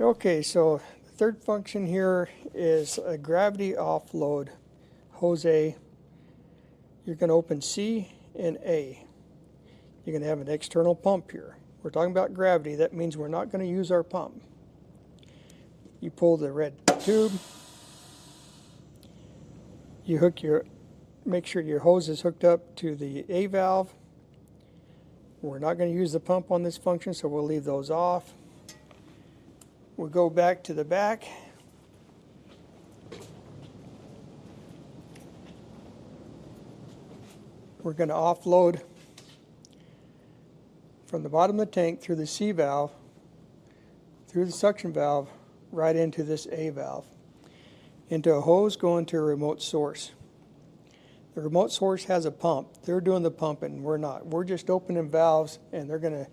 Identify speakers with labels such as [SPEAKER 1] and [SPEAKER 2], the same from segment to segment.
[SPEAKER 1] Okay, so the third function here is a gravity offload. Hose A. You're going to open C and A. You're going to have an external pump here. We're talking about gravity. That means we're not going to use our pump. You pull the red tube. You make sure your hose is hooked up to the A valve. We're not going to use the pump on this function, so we'll leave those off. We'll go back to the back. We're going to offload from the bottom of the tank through the C valve, through the suction valve, right into this A valve, into a hose going to a remote source. The remote source has a pump. They're doing the pumping, we're not. We're just opening valves, and they're going to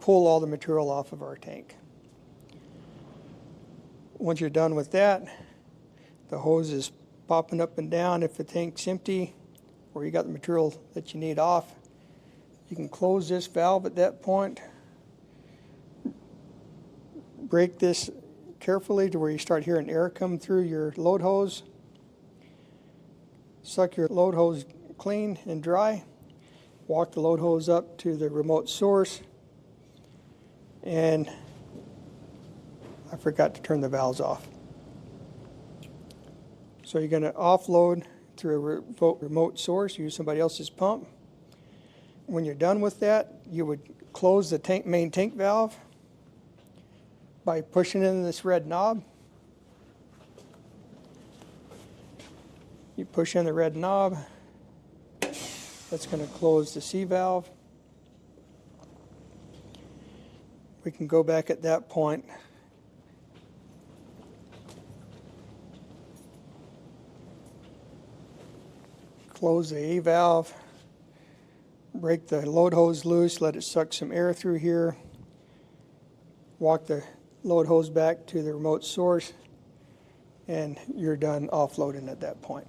[SPEAKER 1] pull all the material off of our tank. Once you're done with that, the hose is popping up and down. If the tank's empty or you got the material that you need off, you can close this valve at that point. Break this carefully to where you start hearing air come through your load hose. Suck your load hose clean and dry. Walk the load hose up to the remote source. And I forgot to turn the valves off. So you're going to offload through a remote source, use somebody else's pump. When you're done with that, you would close the main tank valve by pushing in this red knob. You push in the red knob. That's going to close the C valve. We can go back at that point. Close the A valve. Break the load hose loose, let it suck some air through here. Walk the load hose back to the remote source, and you're done offloading at that point.